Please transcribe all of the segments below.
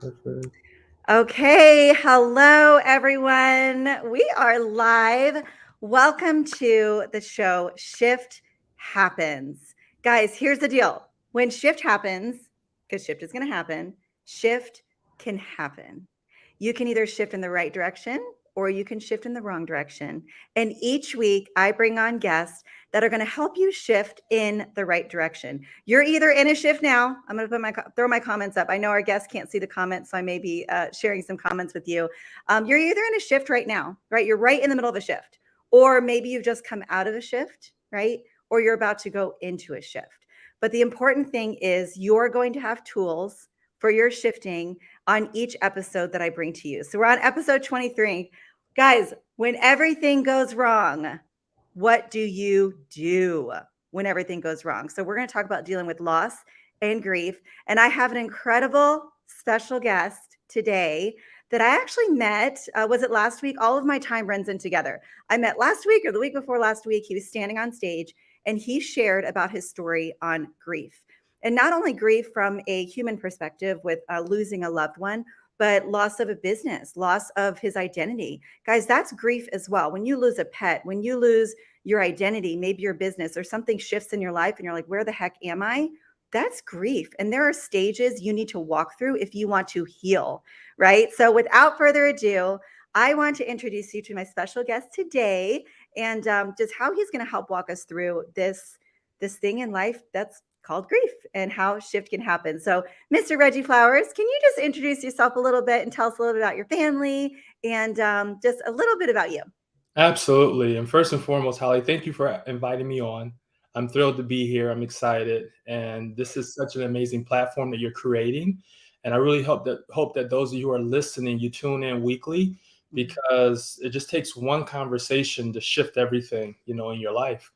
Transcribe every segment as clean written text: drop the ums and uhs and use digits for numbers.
Perfect. Okay, hello everyone. We are live. Welcome to the show Shift Happens. Guys, here's the deal. When shift happens, because shift is going to happen, shift can happen. You can either shift in the right direction or you can shift in the wrong direction. And each week I bring on guests that are going to help you shift in the right direction. You're either in a shift now. I'm going to throw my comments up. I know our guests can't see the comments, so I may be sharing some comments with you. You're either in a shift right now, right? You're right in the middle of a shift, or maybe you've just come out of a shift, right? Or you're about to go into a shift. But the important thing is you're going to have tools for your shifting on each episode that I bring to you. So we're on episode 23. Guys, when everything goes wrong, what do you do when everything goes wrong? So we're going to talk about dealing with loss and grief. And I have an incredible special guest today that I actually met. Was it last week? All of my time runs in together. I met last week or the week before last week. He was standing on stage and he shared about his story on grief. And not only grief from a human perspective with losing a loved one, but loss of a business, loss of his identity. Guys, that's grief as well. When you lose a pet, when you lose your identity, maybe your business or something shifts in your life and you're like, where the heck am I? That's grief. And there are stages you need to walk through if you want to heal, right? So without further ado, I want to introduce you to my special guest today and just how he's going to help walk us through this thing in life that's called grief and how shift can happen. So, Mr. Reggie Flowers, can you just introduce yourself a little bit and tell us a little bit about your family and just a little bit about you? Absolutely. And first and foremost, Holly, thank you for inviting me on. I'm thrilled to be here. I'm excited. And this is such an amazing platform that you're creating. And I really hope that those of you who are listening, you tune in weekly Mhm. because it just takes one conversation to shift everything, in your life.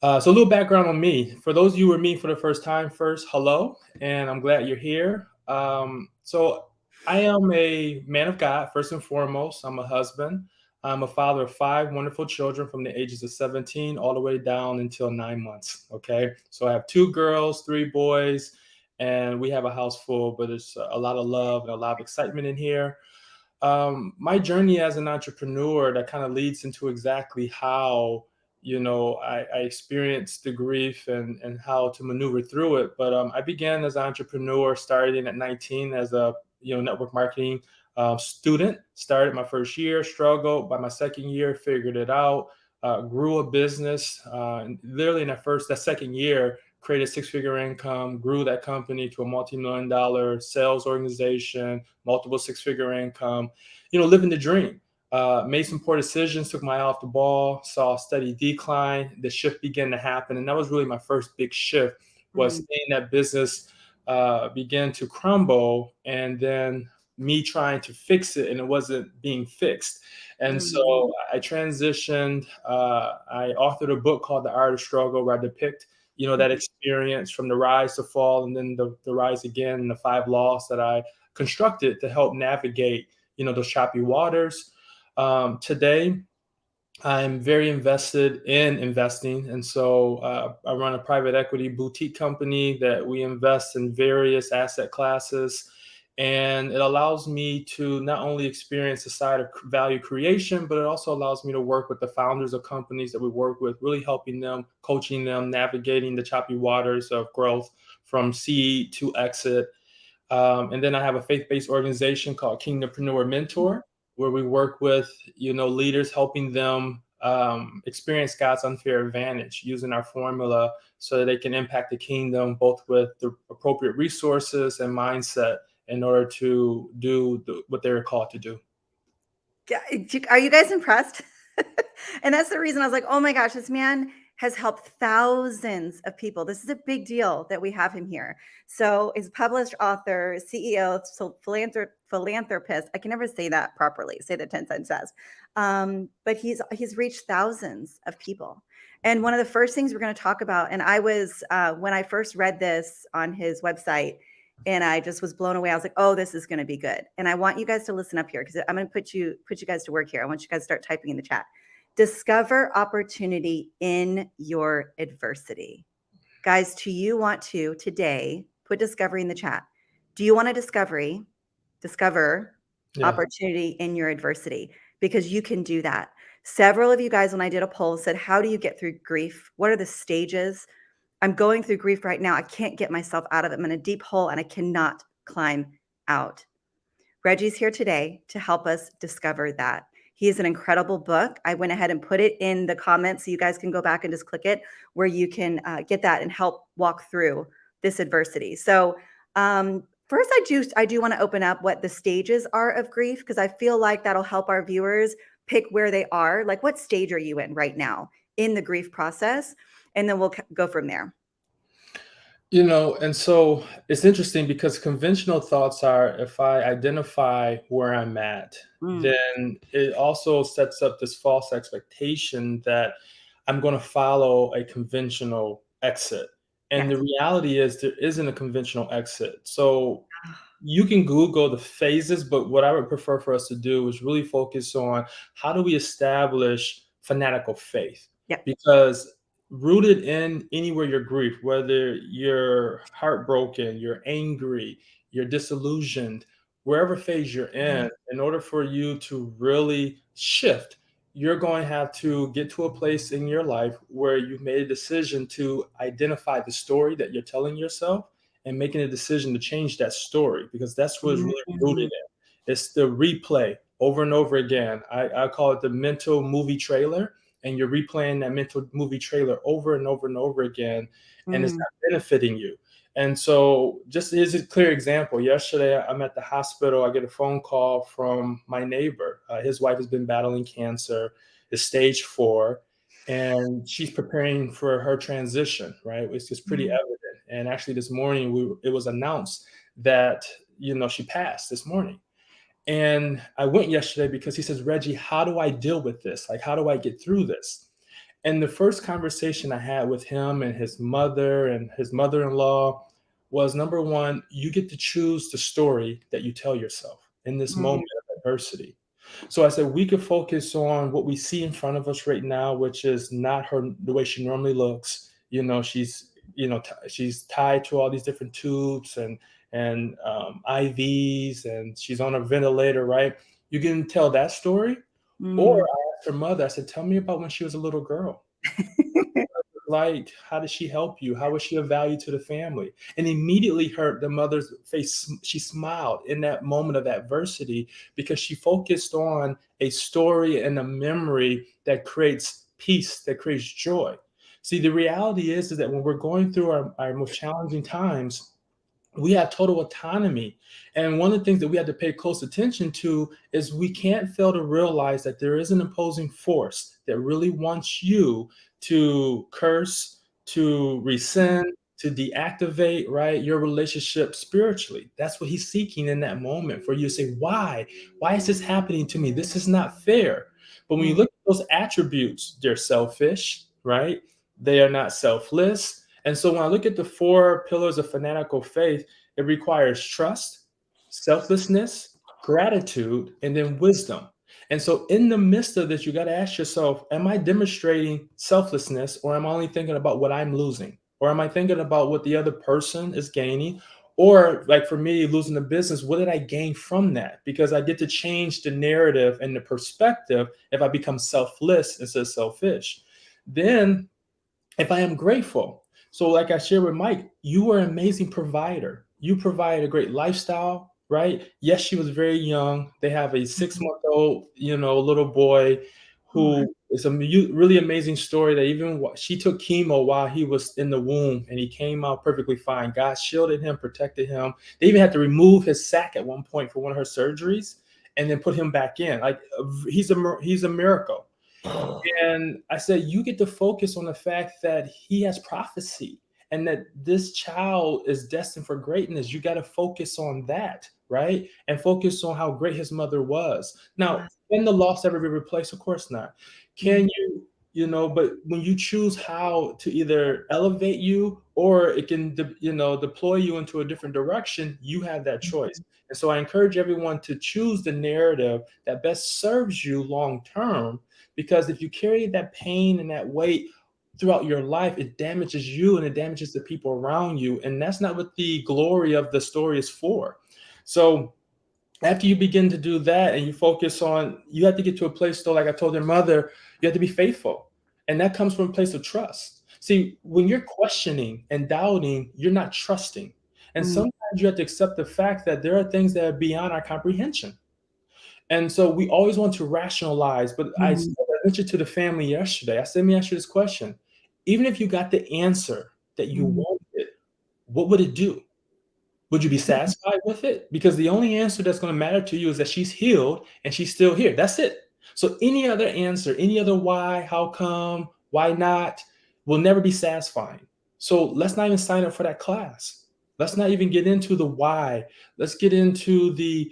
So a little background on me. For those of you who are me for the first time, first, hello, and I'm glad you're here. So I am a man of God, first and foremost. I'm a husband. I'm a father of five wonderful children from the ages of 17 all the way down until 9 months. Okay. So I have two girls, three boys, and we have a house full, but it's a lot of love and a lot of excitement in here. My journey as an entrepreneur that kind of leads into exactly how I experienced the grief and how to maneuver through it. But I began as an entrepreneur starting at 19 as a network marketing student. Started my first year, struggled. By my second year, figured it out. Grew a business. And literally in that second year, created six-figure income, grew that company to a multi-million-dollar sales organization, multiple six-figure income, living the dream. Made some poor decisions, took my eye off the ball, saw a steady decline. The shift began to happen. And that was really my first big shift, was Mm, seeing that business begin to crumble and then me trying to fix it and it wasn't being fixed. And mm, so I transitioned. I authored a book called The Art of Struggle, where I depict that mhm. experience from the rise to fall and then the rise again, and the five laws that I constructed to help navigate those choppy waters. Today I'm very invested in investing, and so I run a private equity boutique company that we invest in various asset classes, and it allows me to not only experience the side of value creation, but it also allows me to work with the founders of companies that we work with, really helping them, coaching them, navigating the choppy waters of growth from seed to exit. And then I have a faith-based organization called Kingdomprenuer Mentor, where we work with leaders, helping them experience God's unfair advantage using our formula so that they can impact the kingdom both with the appropriate resources and mindset in order to do what they're called to do. Are you guys impressed? And that's the reason I was like, oh my gosh, this man has helped thousands of people. This is a big deal that we have him here. So he's a published author, CEO, so philanthropist. I can never say that properly. Say that 10 times fast. But he's reached thousands of people. And one of the first things we're going to talk about, and I was when I first read this on his website, and I just was blown away. I was like, "Oh, this is going to be good." And I want you guys to listen up here because I'm going to put you guys to work here. I want you guys to start typing in the chat. Discover opportunity in your adversity. Guys, do you want to today put discovery in the chat? Do you want a discovery discover Yeah. opportunity in your adversity, because you can do that. Several of you guys, when I did a poll, said, how do you get through grief? What are the stages? I'm going through grief right now. I can't get myself out of it. I'm in a deep hole and I cannot climb out. Reggie's here today to help us discover that. He is an incredible book. I went ahead and put it in the comments so you guys can go back and just click it, where you can get that and help walk through this adversity. So first, I do want to open up what the stages are of grief, because I feel like that'll help our viewers pick where they are. Like, what stage are you in right now in the grief process? And then we'll go from there. And so it's interesting because conventional thoughts are, if I identify where I'm at, then it also sets up this false expectation that I'm going to follow a conventional exit. And Yes. the reality is there isn't a conventional exit. So you can Google the phases, but what I would prefer for us to do is really focus on how do we establish fanatical faith? Yep. Because rooted in anywhere you're grieved, whether you're heartbroken, you're angry, you're disillusioned, wherever phase you're in order for you to really shift, you're going to have to get to a place in your life where you've made a decision to identify the story that you're telling yourself and making a decision to change that story, because that's what's really rooted in. It's the replay over and over again. I call it the mental movie trailer, and you're replaying that mental movie trailer over and over and over again, and it's not benefiting you. And so just as a clear example, yesterday I'm at the hospital. I get a phone call from my neighbor. His wife has been battling cancer. It's stage 4, and she's preparing for her transition, right? It's just pretty evident. And actually this morning it was announced that, she passed this morning. And I went yesterday because he says, Reggie, how do I deal with this? Like, how do I get through this? And the first conversation I had with him and his mother and his mother-in-law was, number one, you get to choose the story that you tell yourself in this moment of adversity. So I said, we could focus on what we see in front of us right now, which is not the way she normally looks. She's tied to all these different tubes and IVs, and she's on a ventilator, right? You can tell that story. Or I asked her mother, I said, tell me about when she was a little girl. Like, how did she help you? How was she of value to the family? And immediately the mother's face, she smiled in that moment of adversity, because she focused on a story and a memory that creates peace, that creates joy. See, the reality is that when we're going through our most challenging times, we have total autonomy. And one of the things that we have to pay close attention to is we can't fail to realize that there is an opposing force that really wants you to curse, to rescind, to deactivate, right, your relationship spiritually. That's what he's seeking in that moment, for you to say, why? Why is this happening to me? This is not fair. But when you look at those attributes, they're selfish, right? They are not selfless. And so when I look at the 4 pillars of fanatical faith, it requires trust, selflessness, gratitude, and then wisdom. And so in the midst of this, you got to ask yourself, am I demonstrating selflessness, or am I only thinking about what I'm losing? Or am I thinking about what the other person is gaining? Or, like for me, losing the business, what did I gain from that? Because I get to change the narrative and the perspective if I become selfless instead of selfish. Then if I am grateful. So like I shared with Mike, you were an amazing provider. You provide a great lifestyle, right? Yes, she was very young. They have a 6-month-old, little boy who is a really amazing story, that even she took chemo while he was in the womb, and he came out perfectly fine. God shielded him, protected him. They even had to remove his sac at one point for one of her surgeries and then put him back in. Like, he's a miracle. And I said, you get to focus on the fact that he has prophecy and that this child is destined for greatness. You got to focus on that, right? And focus on how great his mother was. Now, can the loss ever be replaced? Of course not. Can but when you choose how to either elevate you, or it can, deploy you into a different direction, you have that choice. And so I encourage everyone to choose the narrative that best serves you long term, because if you carry that pain and that weight throughout your life, it damages you and it damages the people around you. And that's not what the glory of the story is for. So After you begin to do that and you focus on, you have to get to a place though, like I told their mother, you have to be faithful. And that comes from a place of trust. See, when you're questioning and doubting, you're not trusting. And Mm, sometimes you have to accept the fact that there are things that are beyond our comprehension. And so we always want to rationalize. But I mm, mentioned to the family yesterday, I said, let me ask you this question. Even if you got the answer that you mm, wanted, what would it do? Would you be satisfied with it? Because the only answer that's going to matter to you is that she's healed and she's still here. That's it. So any other answer, any other why, how come, why not, will never be satisfying. So let's not even sign up for that class. Let's not even get into the why. Let's get into the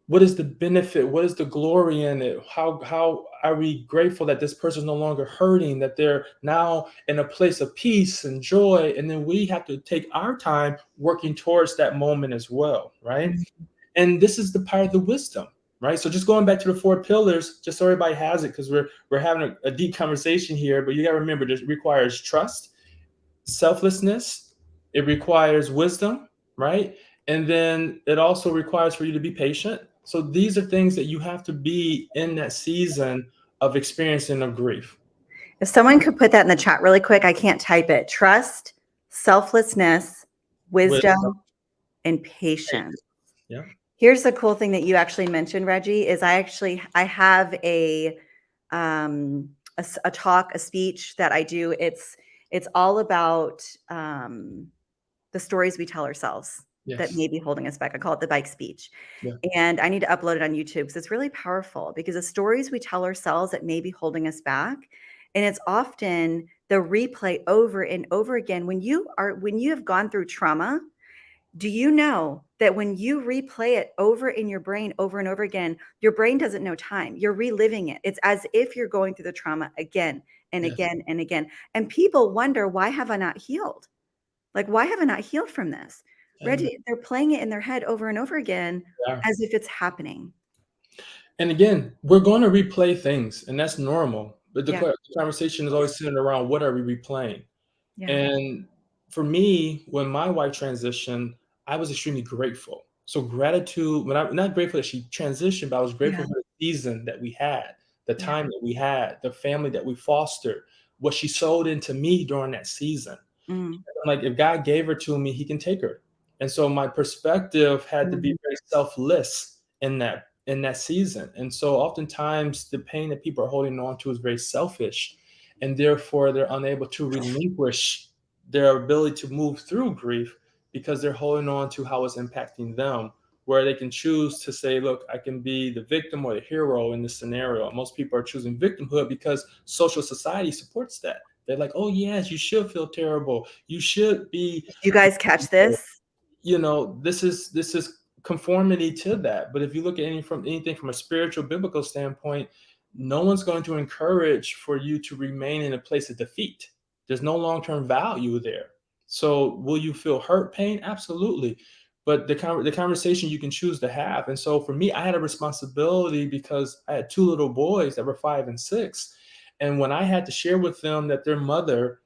what is the benefit? What is the glory in it? How are we grateful that this person is no longer hurting, that they're now in a place of peace and joy? And then we have to take our time working towards that moment as well, right? mm. And this is the part of the wisdom, right? So just going back to the four pillars, just so everybody has it, because we're having a deep conversation here, but you got to remember this requires trust, selflessness, it requires wisdom, right? And then it also requires for you to be patient. So these are things that you have to be in that season of experiencing of grief. If someone could put that in the chat really quick, I can't type it. Trust, selflessness, Wisdom, wisdom, and patience. patience. Yeah. Here's the cool thing that you actually mentioned, Reggie, is I have a talk, a speech that I do. It's all about the stories we tell ourselves that Yes. may be holding us back. I call it the bike speech. Yeah. And I need to upload it on YouTube because it's really powerful because the stories we tell ourselves that may be holding us back. And it's often the replay over and over again. When you have gone through trauma, do you know that when you replay it over in your brain over and over again, your brain doesn't know time. You're reliving it. It's as if you're going through the trauma again and Yes. again and again. And people wonder, why have I not healed? Like, why have I not healed from this? Amen. Reggie, they're playing it in their head over and over again Yeah. as if it's happening. And again, we're going to replay things, and that's normal. But the Yeah. conversation is always centered around what are we replaying? Yeah. And for me, when my wife transitioned, I was extremely grateful. So gratitude, when I'm not grateful that she transitioned, but I was Yeah. grateful for the season that we had, the Yeah. time that we had, the family that we fostered, what she sowed into me during that season. Mm, I'm like, if God gave her to me, he can take her. And so my perspective had to be mm, very selfless in that season. And so oftentimes the pain that people are holding on to is very selfish. And therefore they're unable to relinquish their ability to move through grief because they're holding on to how it's impacting them. Where they can choose to say, look, I can be the victim or the hero in this scenario. Most people are choosing victimhood because social society supports that. They're like, oh, yes, you should feel terrible. You should be, did you guys catch this? this is conformity to that. But if you look at anything from a spiritual biblical standpoint, no one's going to encourage for you to remain in a place of defeat. There's no long-term value there. So will you feel hurt, pain? Absolutely. But the conversation you can choose to have. And so for me, I had a responsibility because I had two little boys that were 5 and 6. And when I had to share with them that their mother,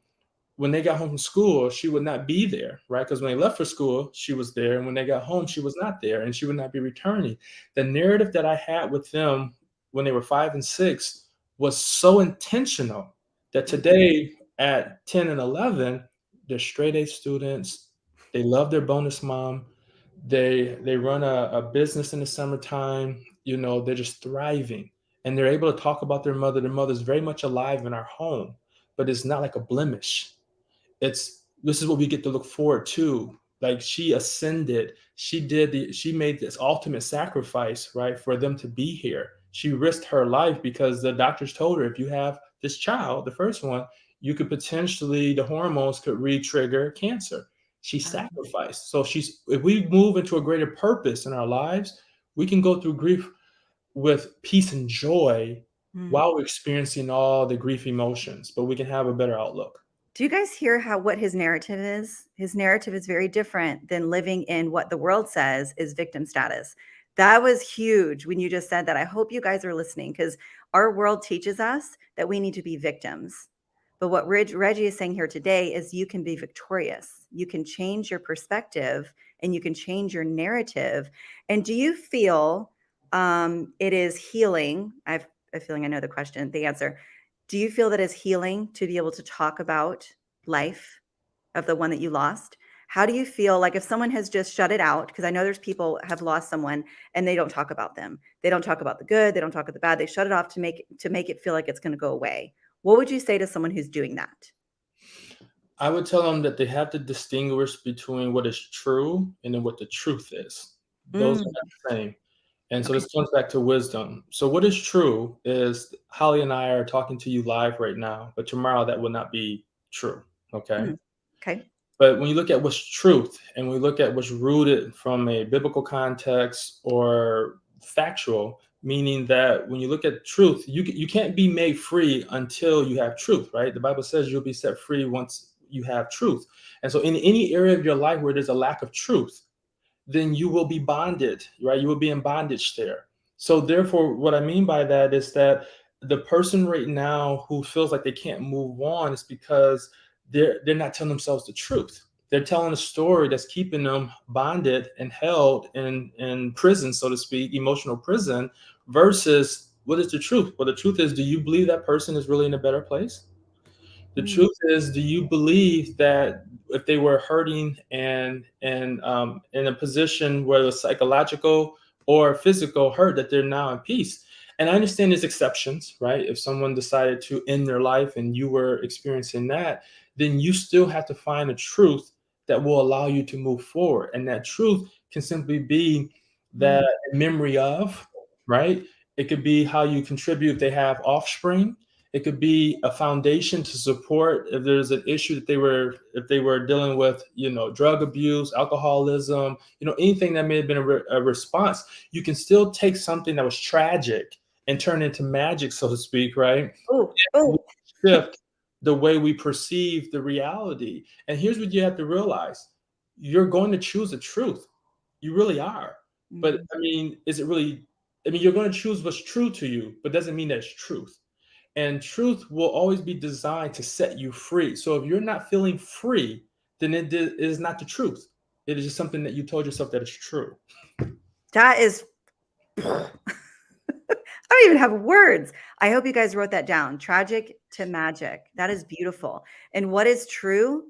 when they got home from school, she would not be there, right? Because when they left for school, she was there. And when they got home, she was not there and she would not be returning. The narrative that I had with them when they were 5 and 6 was so intentional that Mm, today at 10 and 11, they're straight A students. They love their bonus mom. They run a business in the summertime. They're just thriving. And they're able to talk about their mother. Their mother's very much alive in our home, but it's not like a blemish. This is what we get to look forward to. Like she ascended, she made this ultimate sacrifice, right, for them to be here. She risked her life because the doctors told her, if you have this child, the first one, you could potentially, the hormones could re-trigger cancer. She wow. sacrificed. So if we move into a greater purpose in our lives, we can go through grief with peace and joy Mm. while we're experiencing all the grief emotions, but we can have a better outlook. Do you guys hear what his narrative is? His narrative is very different than living in what the world says is victim status. That was huge when you just said that. I hope you guys are listening because our world teaches us that we need to be victims. But what Reggie is saying here today is you can be victorious. You can change your perspective and you can change your narrative. And do you feel it is healing? I have a feeling I know the answer. Do you feel that it's healing to be able to talk about life of the one that you lost? How do you feel like if someone has just shut it out? Because I know there's people have lost someone and they don't talk about them. They don't talk about the good. They don't talk about the bad. They shut it off to make it feel like it's going to go away. What would you say to someone who's doing that? I would tell them that they have to distinguish between what is true and then what the truth is. Those are Mm, not the same. And so okay. this comes back to wisdom. So what is true is Holly and I are talking to you live right now, but tomorrow that will not be true. Okay. Mm, okay. But when you look at what's truth and we look at what's rooted from a biblical context or factual, meaning that when you look at truth, you can't be made free until you have truth, right? The Bible says you'll be set free once you have truth. And so in any area of your life where there's a lack of truth, then you will be bonded, right? You will be in bondage there. So therefore, what I mean by that is that the person right now who feels like they can't move on is because they're not telling themselves the truth. They're telling a story that's keeping them bonded and held in prison, so to speak, emotional prison, versus what is the truth? Well, the truth is, do you believe that person is really in a better place? The Mm, truth is, do you believe that if they were hurting and in a position where the psychological or physical hurt, that they're now in peace? And I understand there's exceptions, right? If someone decided to end their life and you were experiencing that, then you still have to find a truth that will allow you to move forward. And that truth can simply be that mm, memory of, right? It could be how you contribute if they have offspring. It could be a foundation to support if there's an issue that if they were dealing with, drug abuse, alcoholism, anything that may have been a response. You can still take something that was tragic and turn it into magic, so to speak, right? oh, If we oh. shift the way we perceive the reality. And here's what you have to realize: you're going to choose the truth. You really are. But Mm. I mean, is it really? I mean, you're going to choose what's true to you, but doesn't mean that's truth. And truth will always be designed to set you free. So if you're not feeling free, then it is not the truth. It is just something that you told yourself that is true. That is I don't even have words. I hope you guys wrote that down. Tragic to magic. That is beautiful. And what is true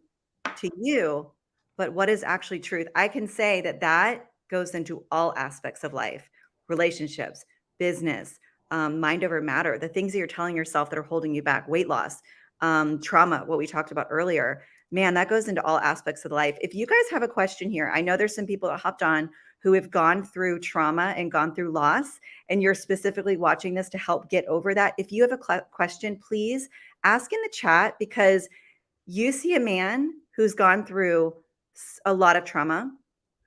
to you, but what is actually truth? I can say that that goes into all aspects of life, relationships, business, mind over matter, the things that you're telling yourself that are holding you back, weight loss, trauma, what we talked about earlier. Man, that goes into all aspects of life. If you guys have a question here, I know there's some people that hopped on who have gone through trauma and gone through loss, and you're specifically watching this to help get over that. If you have a question, please ask in the chat, because you see a man who's gone through a lot of trauma,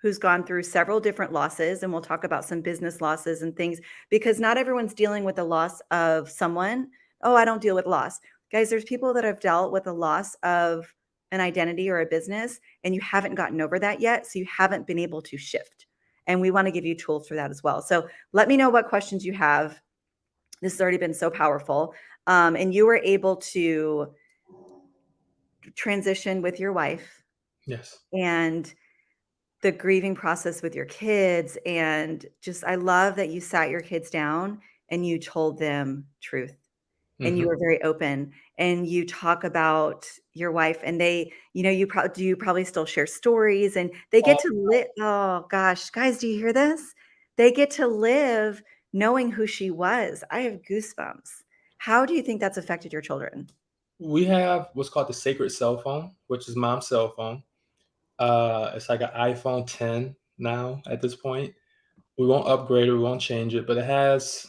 who's gone through several different losses, and we'll talk about some business losses and things, because not everyone's dealing with the loss of someone. Oh, I don't deal with loss. Guys, there's people that have dealt with the loss of an identity or a business, and you haven't gotten over that yet, so you haven't been able to shift. And we want to give you tools for that as well. So let me know what questions you have. This has already been so powerful. And you were able to transition with your wife Yes. and the grieving process with your kids. And just, I love that you sat your kids down and you told them truth, and you Hmm. were very open, and you talk about your wife, and they, you probably still share stories, and they get to live. Oh gosh, guys, do you hear this? They get to live knowing who she was. I have goosebumps. How do you think that's affected your children? We have what's called the sacred cell phone, which is mom's cell phone. It's like an iPhone 10 now at this point. We won't upgrade it, we won't change it, but it has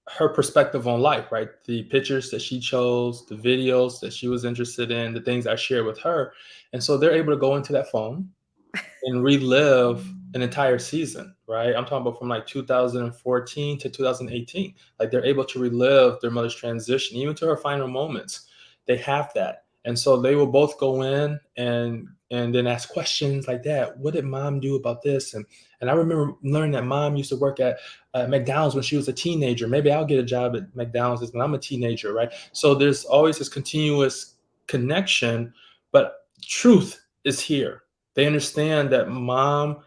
her perspective on life, right? The pictures that she chose, the videos that she was interested in, the things I shared with her. And so they're able to go into that phone and relive an entire season, right? I'm talking about from like 2014 to 2018. Like they're able to relive their mother's transition, even to her final moments. They have that. And so they will both go in and then ask questions like that. What did mom do about this? And I remember learning that mom used to work at McDonald's when she was a teenager. Maybe I'll get a job at McDonald's when I'm a teenager, right? So there's always this continuous connection, but truth is here. They understand that mom,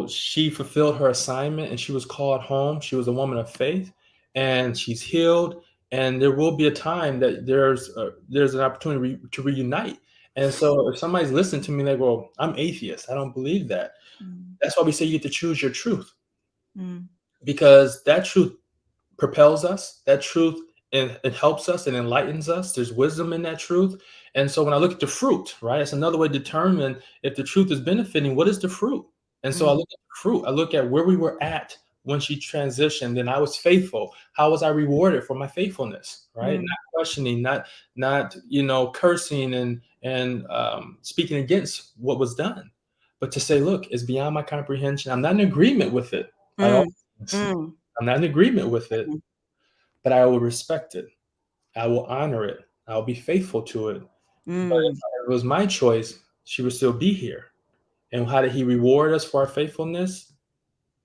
she fulfilled her assignment and she was called home. She was a woman of faith and she's healed. And there will be a time that there's an opportunity to reunite. And so if somebody's listening to me, they go, I'm atheist. I don't believe that. Mm, That's why we say you get to choose your truth, mm, because that truth propels us. That truth, and it helps us and enlightens us. There's wisdom in that truth. And so when I look at the fruit, right, it's another way to determine if the truth is benefiting. What is the fruit? And so I mm, look at the fruit. I look at where we were at when she transitioned, and I was faithful. How was I rewarded for my faithfulness? Right? mm, Not questioning, not cursing and speaking against what was done, but to say, look, it's beyond my comprehension. I'm not in agreement with it by all mm, means. mm, I'm not in agreement with it, mm, but I will respect it. I will honor it. I'll be faithful to it. But if mm, it was my choice, she would still be here. And how did he reward us for our faithfulness?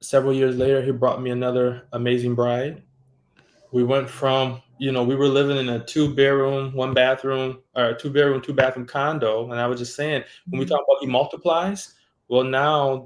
Several years later, he brought me another amazing bride. We went from, we were living in a 2 bedroom, 1 bathroom, or a 2 bedroom, 2 bathroom condo. And I was just saying, when we mm, talk about he multiplies, well, now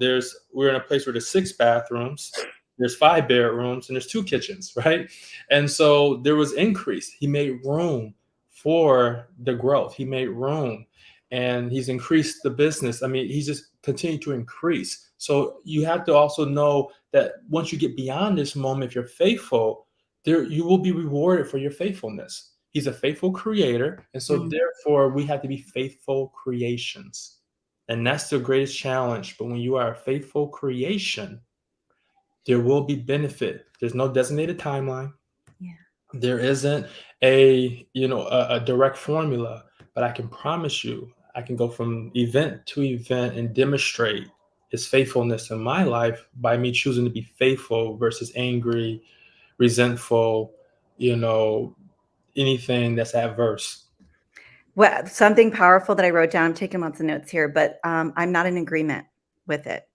we're in a place where there's 6 bathrooms, there's 5 bedrooms, and there's 2 kitchens, right? And so there was increase. He made room for the growth. He made room and he's increased the business. I mean, he's just continued to increase. So you have to also know that once you get beyond this moment, if you're faithful, there you will be rewarded for your faithfulness. He's a faithful creator, and so mm. therefore we have to be faithful creations. And that's the greatest challenge. But when you are a faithful creation, there will be benefit. There's no designated timeline. Yeah. There isn't a direct formula, but I can promise you, I can go from event to event and demonstrate his faithfulness in my life by me choosing to be faithful versus angry, resentful, you know, anything that's adverse. Well, something powerful that I wrote down, I'm taking lots of notes here, but I'm not in agreement with it.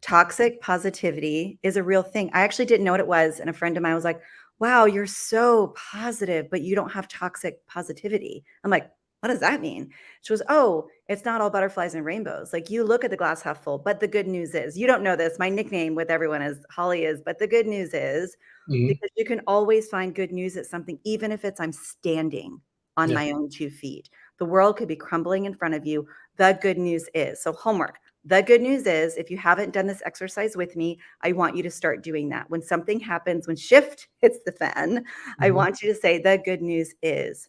Toxic positivity is a real thing. I actually didn't know what it was. And a friend of mine was like, wow, you're so positive, but you don't have toxic positivity. I'm like, what does that mean? She goes, oh, it's not all butterflies and rainbows. Like you look at the glass half full, but the good news is, you don't know this. My nickname with everyone is Holly is, but the good news is, Mhm. because you can always find good news at something, even if it's I'm standing on Yeah. my own 2 feet. The world could be crumbling in front of you. The good news is, so homework. The good news is, if you haven't done this exercise with me, I want you to start doing that. When something happens, when shift hits the fan, I Mhm. want you to say, the good news is,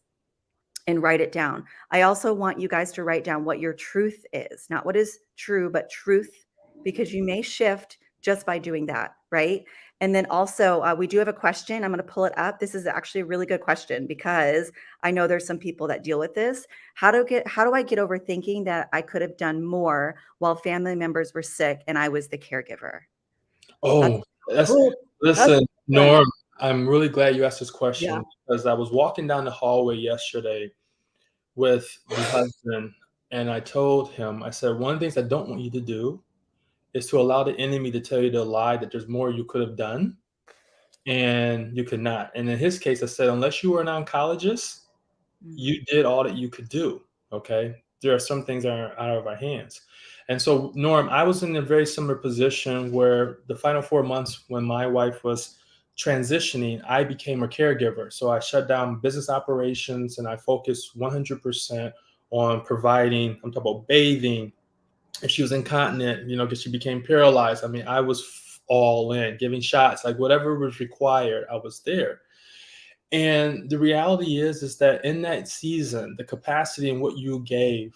and write it down. I also want you guys to write down what your truth is, not what is true, but truth, because you may shift just by doing that, right? And then also, we do have a question. I'm going to pull it up. This is actually a really good question because I know there's some people that deal with this. How do I get over thinking that I could have done more while family members were sick and I was the caregiver? That's Oh, that's cool. That's listen, one. Norm, I'm really glad you asked this Yeah. question because I was walking down the hallway yesterday with the husband, and I told him, I said, one of the things I don't want you to do is to allow the enemy to tell you the lie that there's more you could have done and you could not. And in his case, I said, unless you were an oncologist, Mm, you did all that you could do. Okay. There are some things that are out of our hands. And so, Norm, I was in a very similar position where the final 4 months when my wife was transitioning, I became a caregiver. So I shut down business operations and I focused 100% on providing, I'm talking about bathing. If she was incontinent, because she became paralyzed. I mean, I was all in, giving shots, like whatever was required, I was there. And the reality is that in that season, the capacity and what you gave,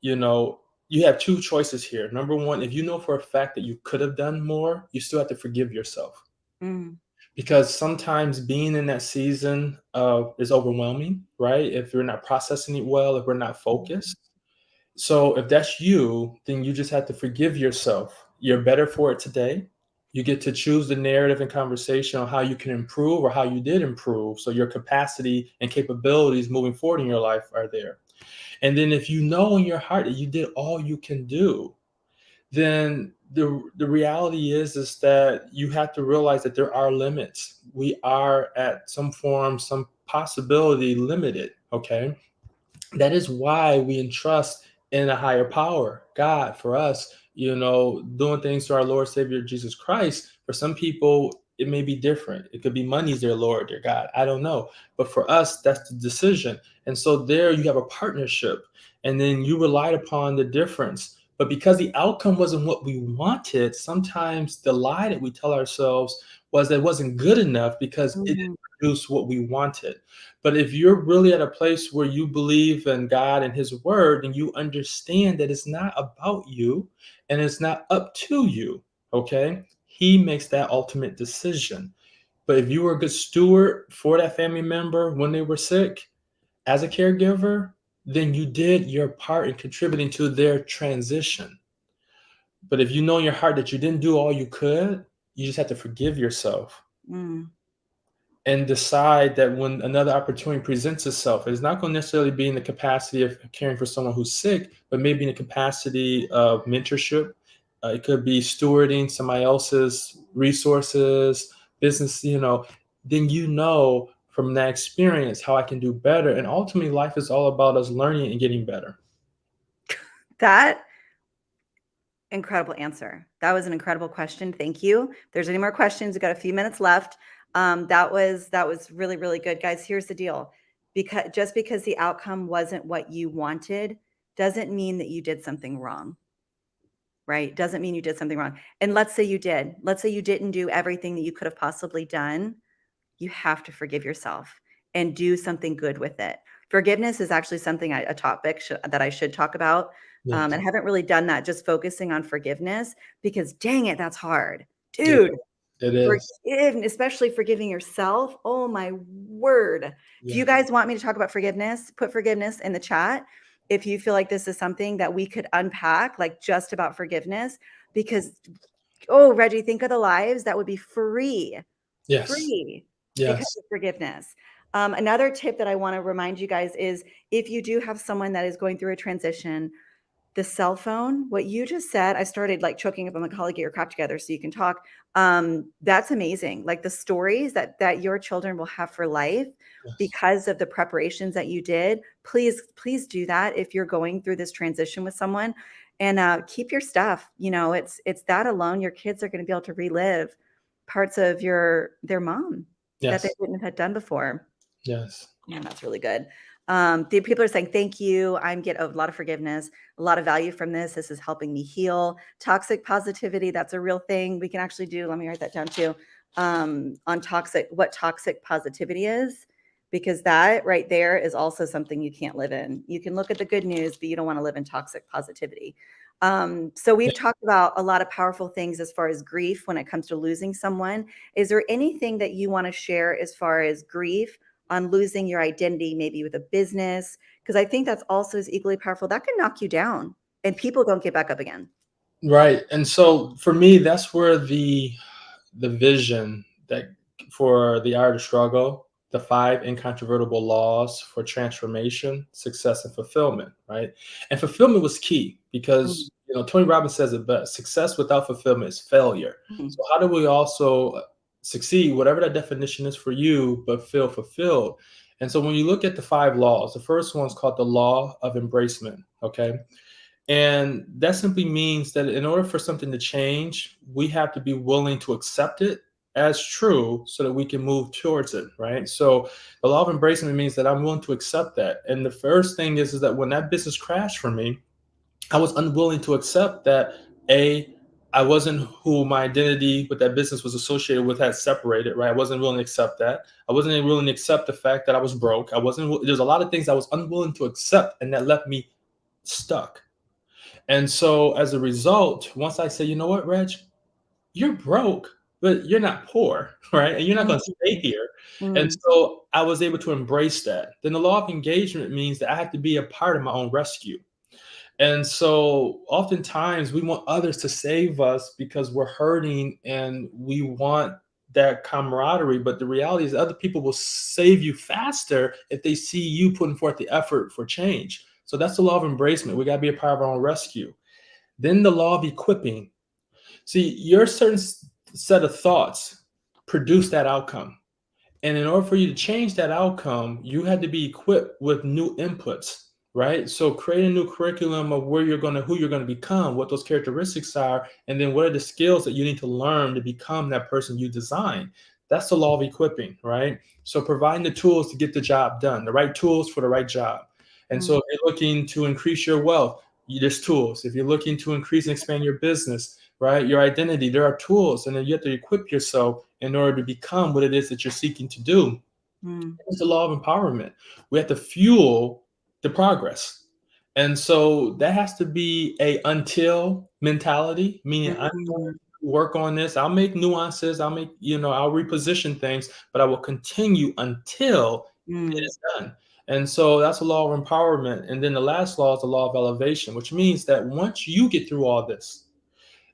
you know, you have two choices here. Number one, if you know for a fact that you could have done more, you still have to forgive yourself mm, because sometimes being in that season is overwhelming, right? If you're not processing it well, if we're not focused. So if that's you, then you just have to forgive yourself. You're better for it today. You get to choose the narrative and conversation on how you can improve or how you did improve. So your capacity and capabilities moving forward in your life are there. And then if you know in your heart that you did all you can do, then the reality is that you have to realize that there are limits. We are at some form, some possibility limited. Okay. That is why we entrust in a higher power, God. For us, doing things to our Lord Savior Jesus Christ. For some people, it may be different. It could be money's their Lord, their God. I don't know. But for us, that's the decision. And so there you have a partnership. And then you relied upon the difference. But because the outcome wasn't what we wanted, sometimes the lie that we tell ourselves was that it wasn't good enough because it didn't Mhm. produce what we wanted. But if you're really at a place where you believe in God and His Word, and you understand that it's not about you and it's not up to you, okay? He makes that ultimate decision. But if you were a good steward for that family member when they were sick as a caregiver, then you did your part in contributing to their transition. But if you know in your heart that you didn't do all you could, you just have to forgive yourself Mm. and decide that when another opportunity presents itself, it's not going to necessarily be in the capacity of caring for someone who's sick, but maybe in the capacity of mentorship. It could be stewarding somebody else's resources, business, then from that experience how I can do better. And ultimately, life is all about us learning and getting better. That incredible answer. That was an incredible question. Thank you. If there's any more questions, we've got a few minutes left. That was really, really good. Guys, here's the deal. Because the outcome wasn't what you wanted doesn't mean that you did something wrong. Right? Doesn't mean you did something wrong. And let's say you did. Let's say you didn't do everything that you could have possibly done. You have to forgive yourself and do something good with it. Forgiveness is actually something a topic that I should talk about. Yes. And I haven't really done that, just focusing on forgiveness, because dang it, that's hard. Yeah, Dude, it is. especially forgiving yourself. Oh my word. If you Yes. guys want me to talk about forgiveness, put forgiveness in the chat. If you feel like this is something that we could unpack, like just about forgiveness, because, oh, Reggie, think of the lives that would be free Yes. because Yes. of forgiveness. Another tip that I want to remind you guys is, if you do have someone that is going through a transition, the cell phone, what you just said, I started like choking up. I'm like, Holly, get your crap together so you can talk. That's amazing. Like the stories that your children will have for life Yes. because of the preparations that you did. Please do that if you're going through this transition with someone, and keep your stuff. It's that alone. Your kids are going to be able to relive parts of their mom that they Yes. wouldn't have had done before. Yes. Yeah, that's really good. The people are saying, thank you. I'm getting a lot of forgiveness, a lot of value from this. This is helping me heal. Toxic positivity, that's a real thing we can actually do. Let me write that down too. On what toxic positivity is, because that right there is also something you can't live in. You can look at the good news, but you don't want to live in toxic positivity. So we've talked about a lot of powerful things as far as grief when it comes to losing someone. Is there anything that you want to share as far as grief on losing your identity, maybe with a business? Because I think that's also is equally powerful. That can knock you down and people don't get back up again. Right. And so for me, that's where the vision that for the art of struggle, the 5 incontrovertible laws for transformation, success, and fulfillment, right? And fulfillment was key because Tony Robbins says it best: success without fulfillment is failure. Mhm. So how do we also succeed, whatever that definition is for you, but feel fulfilled? And so when you look at the 5 laws, the first one is called the law of embracement. Okay. And that simply means that in order for something to change, we have to be willing to accept it as true so that we can move towards it, right? So the law of embracement means that I'm willing to accept that. And the first thing is that when that business crashed for me, I was unwilling to accept that I wasn't who my identity with that business was associated with had separated, right? I wasn't willing to accept that. I wasn't willing to accept the fact that I was broke. There's a lot of things I was unwilling to accept, and that left me stuck. And so as a result, once I say, you know what, Reg, you're broke, but you're not poor, right? And you're not going to stay here. And Mhm. so I was able to embrace that. Then the law of engagement means that I have to be a part of my own rescue. And so oftentimes we want others to save us because we're hurting and we want that camaraderie. But the reality is other people will save you faster if they see you putting forth the effort for change. So that's the law of embracement. We got to be a part of our own rescue. Then the law of equipping. See, your certain set of thoughts produce that outcome. And in order for you to change that outcome, you had to be equipped with new inputs, right? So create a new curriculum of who you're going to become, what those characteristics are, and then what are the skills that you need to learn to become that person you design. That's the law of equipping, right? So providing the tools to get the job done, the right tools for the right job. And so Mm, if you're looking to increase your wealth, there's tools. If you're looking to increase and expand your business, right, your identity, there are tools, and then you have to equip yourself in order to become what it is that you're seeking to do. mm, It's the law of empowerment. We have to fuel the progress. And so that has to be a until mentality, meaning I'm going mm, to work on this. I'll make nuances. I'll reposition things, but I will continue until it mm, is done. And so that's the law of empowerment. And then the last law is the law of elevation, which means that once you get through all this,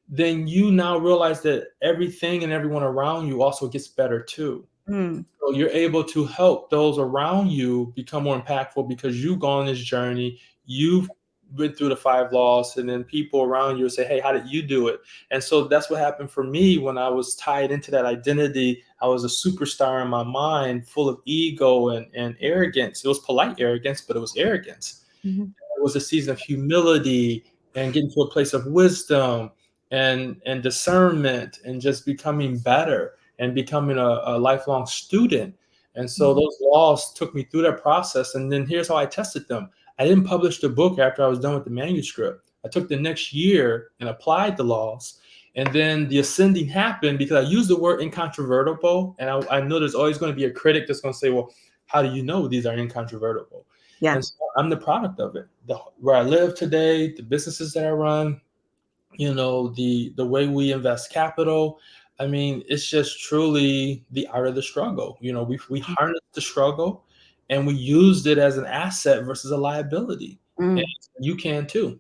then you now realize that everything and everyone around you also gets better too. mm, So you're able to help those around you become more impactful because you've gone on this journey. You've been through the 5 laws, and then people around you say, "Hey, how did you do it?" And so that's what happened for me when I was tied into that identity. I was a superstar in my mind, full of ego and arrogance. It was polite arrogance, but it was arrogance. mhm, It was a season of humility and getting to a place of wisdom and discernment and just becoming better and becoming a lifelong student. And so mhm. those laws took me through that process. And then here's how I tested them. I didn't publish the book after I was done with the manuscript. I took the next year and applied the laws. And then the ascending happened because I used the word incontrovertible. And I know there's always going to be a critic that's going to say, well, how do you know these are incontrovertible? Yeah. And so I'm the product of it. Where I live today, the businesses that I run, the way we invest capital. I mean, it's just truly the art of the struggle. We harnessed the struggle and we used it as an asset versus a liability. And Mm. you can too.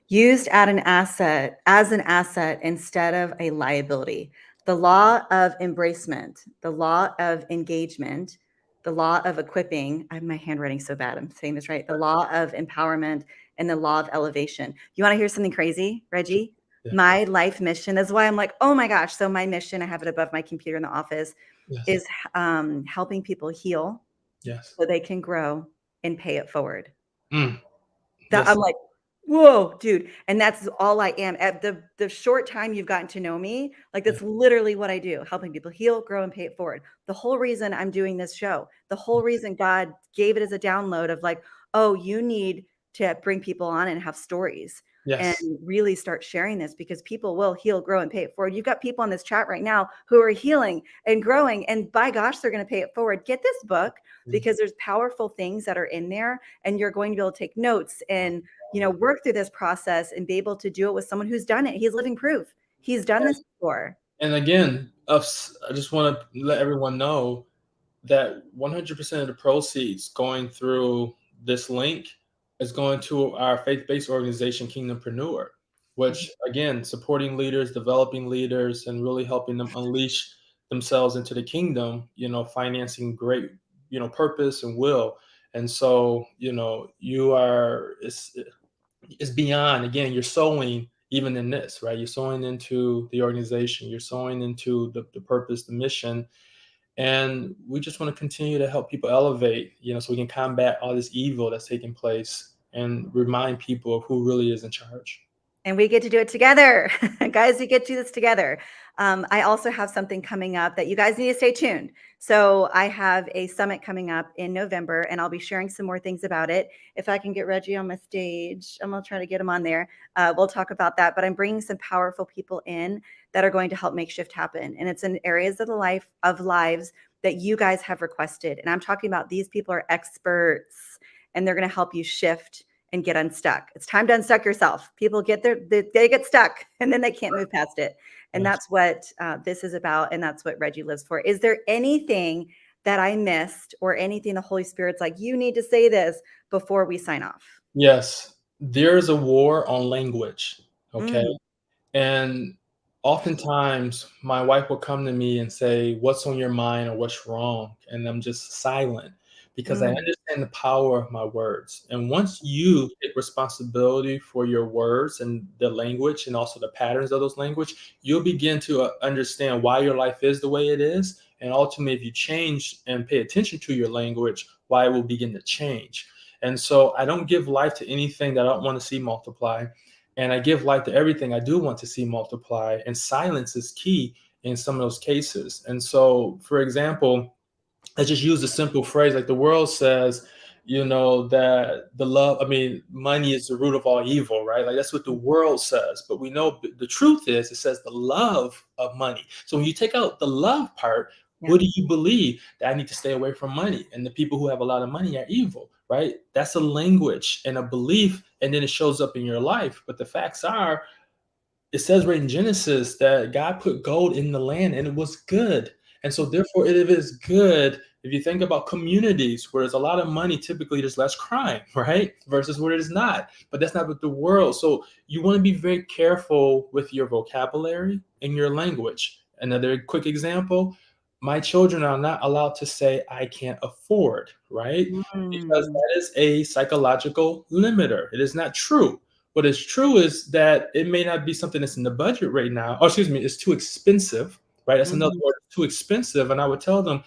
Used as an asset instead of a liability. The law of embracement, the law of engagement, the law of equipping. I have my handwriting so bad. I'm saying this right. The law of empowerment and the law of elevation. You want to hear something crazy, Reggie? Yeah. My life mission is why I'm like, oh my gosh. So my mission, I have it above my computer in the office, Yes. is helping people heal Yes. so they can grow and pay it forward. Mm. That Yes. I'm like, "Whoa, dude," and that's all I am. At the short time you've gotten to know me, like, Yeah. that's literally what I do, helping people heal, grow, and pay it forward. The whole reason I'm doing this show, the whole reason God gave it as a download of like, "Oh, you need to bring people on and have stories and Yes. really start sharing this because people will heal, grow, and pay it forward." You've got people on this chat right now who are healing and growing, and by gosh, they're gonna pay it forward. Get this book Mm. because there's powerful things that are in there, and you're going to be able to take notes and work through this process and be able to do it with someone who's done it. He's living proof. He's done this before. And again, I just want to let everyone know that 100% of the proceeds going through this link is going to our faith-based organization, Kingdompreneur, Mhm. which again, supporting leaders, developing leaders, and really helping them unleash themselves into the kingdom, financing great, purpose and will. And so, it's beyond, again, you're sowing even in this, right? You're sowing into the organization, you're sowing into the purpose, the mission, and we just want to continue to help people elevate, so we can combat all this evil that's taking place and remind people of who really is in charge. And we get to do it together. Guys, we get to do this together. I also have something coming up that you guys need to stay tuned. So I have a summit coming up in November, and I'll be sharing some more things about it. If I can get Reggie on my stage, I'm going to try to get him on there. We'll talk about that. But I'm bringing some powerful people in that are going to help make shift happen. And it's in areas of lives that you guys have requested. And I'm talking about these people are experts, and they're going to help you shift and get unstuck. It's time to unstuck yourself. People they get stuck and then they can't move past it. And Yes. that's what this is about. And that's what Reggie lives for. Is there anything that I missed or anything the Holy Spirit's like, you need to say this before we sign off? Yes, there's a war on language. Okay. Mm, And oftentimes my wife will come to me and say, "What's on your mind or what's wrong?" And I'm just silent because I mm, understand the power of my words. And once you take responsibility for your words and the language and also the patterns of those language, you'll begin to understand why your life is the way it is. And ultimately, if you change and pay attention to your language, why it will begin to change. And so I don't give life to anything that I don't want to see multiply. And I give life to everything I do want to see multiply. And silence is key in some of those cases. And so, for example, I just use a simple phrase like the world says, that money is the root of all evil, right? Like that's what the world says. But we know the truth is it says the love of money. So when you take out the love part, Yeah. what do you believe? That I need to stay away from money and the people who have a lot of money are evil, right? That's a language and a belief, and then it shows up in your life. But the facts are, it says right in Genesis that God put gold in the land and it was good. And so therefore, if it is good, if you think about communities where there's a lot of money, typically there's less crime, right? Versus where it is not. But that's not with the world. So you want to be very careful with your vocabulary and your language. Another quick example, my children are not allowed to say, I can't afford, right? Because Mm. that is a psychological limiter. It is not true. What is true is that it may not be something that's in the budget right now. Oh, excuse me, it's too expensive, right? That's another Mhm. word, too expensive. And I would tell them,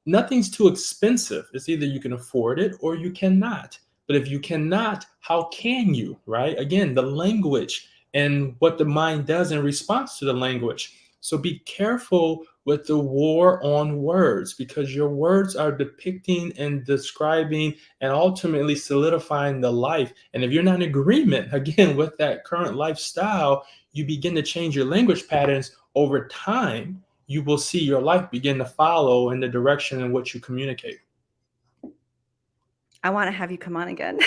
nothing's too expensive. It's either you can afford it or you cannot. But if you cannot, how can you, right? Again, the language and what the mind does in response to the language. So be careful with the war on words because your words are depicting and describing and ultimately solidifying the life. And if you're not in agreement, again, with that current lifestyle, you begin to change your language patterns over time. You will see your life begin to follow in the direction in which you communicate. I want to have you come on again.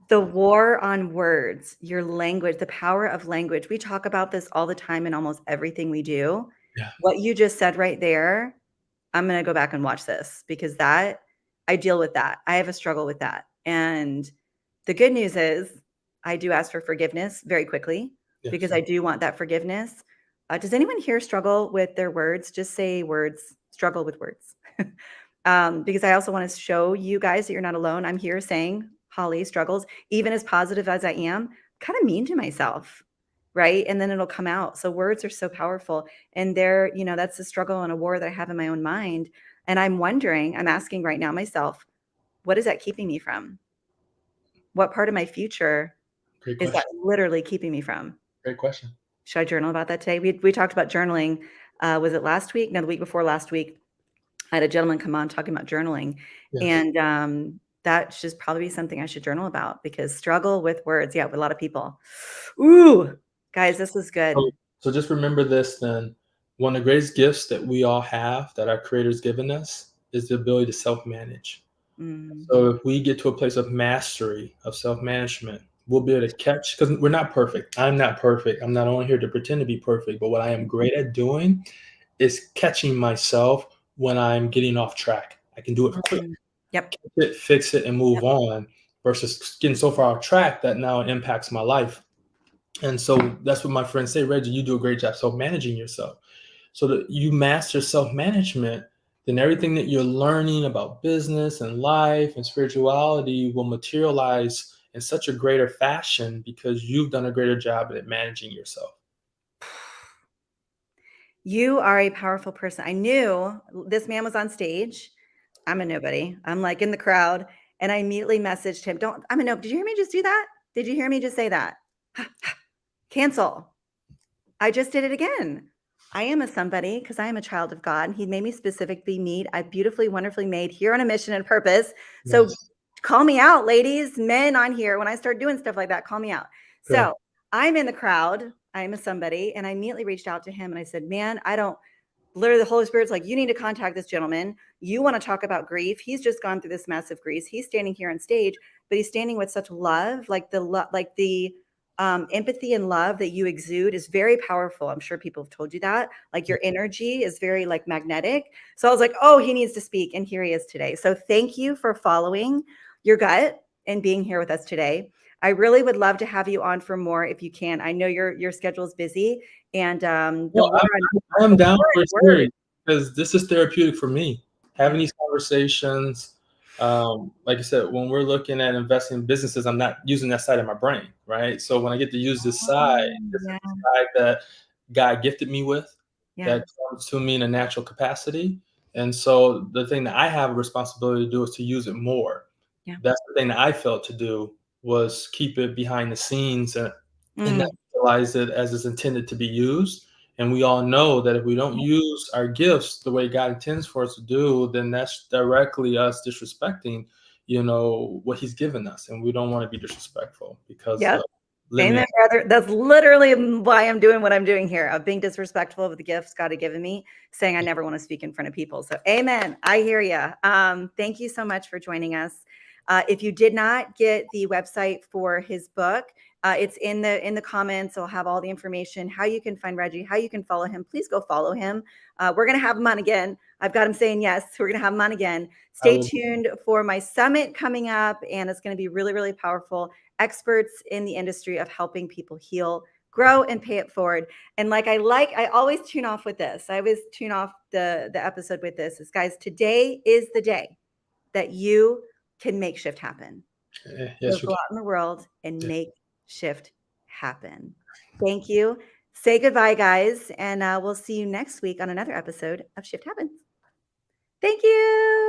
The war on words, your language, the power of language. We talk about this all the time in almost everything we do. Yeah. What you just said right there, I'm going to go back and watch this because I deal with that. I have a struggle with that. And the good news is I do ask for forgiveness very quickly because Yes. I do want that forgiveness. Does anyone here struggle with their words? Just say words, struggle with words. Because I also want to show you guys that you're not alone. I'm here saying Holly struggles, even as positive as I am, kind of mean to myself, right? And then it'll come out. So words are so powerful. And that's a struggle and a war that I have in my own mind. And I'm asking right now myself, what is that keeping me from? What part of my future Great is that question. literally keeping me from? Great question. Should I journal about that today? We talked about journaling. Was it last week? No, the week before last week. I had a gentleman come on talking about journaling, Yes. and that should probably be something I should journal about because struggle with words. Yeah, with a lot of people. Ooh, guys, this is good. So just remember this then. One of the greatest gifts that we all have that our creator's given us is the ability to self-manage. Mm, So if we get to a place of mastery, of self-management, we'll be able to catch, because we're not perfect. I'm not perfect. I'm not on here to pretend to be perfect, but what I am great at doing is catching myself when I'm getting off track. I can do it quick, mm. Yep. fix it, and move Yep. on versus getting so far off track that now it impacts my life. And so that's what my friends say, Reggie, you do a great job self-managing yourself. So that you master self-management, then everything that you're learning about business and life and spirituality will materialize in such a greater fashion because you've done a greater job at managing yourself. You are a powerful person. I knew this man was on stage. I'm a nobody. I'm like in the crowd, and I immediately messaged him. I'm a nobody. Did you hear me just do that? Did you hear me just say that? Cancel. I just did it again. I am a somebody because I am a child of God. He made me specifically meet. I beautifully, wonderfully made here on a mission and purpose. So Yes. call me out, ladies, men on here. When I start doing stuff like that, call me out. Good. So I'm in the crowd. I am a somebody. And I immediately reached out to him and I said, man, I don't literally the Holy Spirit's like, you need to contact this gentleman. You want to talk about grief. He's just gone through this massive grief. He's standing here on stage, but he's standing with such love, like the empathy and love that you exude is very powerful. I'm sure people have told you that. Like your energy is very like magnetic. So I was like, oh, he needs to speak. And here he is today. So thank you for following your gut and being here with us today. I really would love to have you on for more if you can. I know your schedule is busy and the Well, war I'm down for a on words. series because this is therapeutic for me. Having these conversations, like I said, when we're looking at investing in businesses, I'm not using that side of my brain, right? So when I get to use this side, this is Yeah, the side that God gifted me with, yeah. that comes to me in a natural capacity. And so the thing that I have a responsibility to do is to use it more. Yeah. That's the thing that I felt to do, was keep it behind the scenes and not Mm. utilize it as it's intended to be used. And we all know that if we don't use our gifts the way God intends for us to do, then that's directly us disrespecting, what He's given us. And we don't want to be disrespectful because Yep. living. Amen, brother. That's literally why I'm doing what I'm doing here, of being disrespectful of the gifts God had given me, saying I never want to speak in front of people. So amen. I hear you. Thank you so much for joining us. If you did not get the website for his book, it's in the comments. I'll have all the information, how you can find Reggie, how you can follow him. Please go follow him. We're going to have him on again. I've got him saying yes. We're going to have him on again. Stay tuned for my summit coming up, and it's going to be really, really powerful. Experts in the industry of helping people heal, grow, and pay it forward. And I always tune off with this. I always tune off the episode with this. Is, guys, today is the day that you can make shift happen. Yes, So go out in the world and make shift happen. Thank you. Say goodbye, guys, and we'll see you next week on another episode of Shift Happens. Thank you.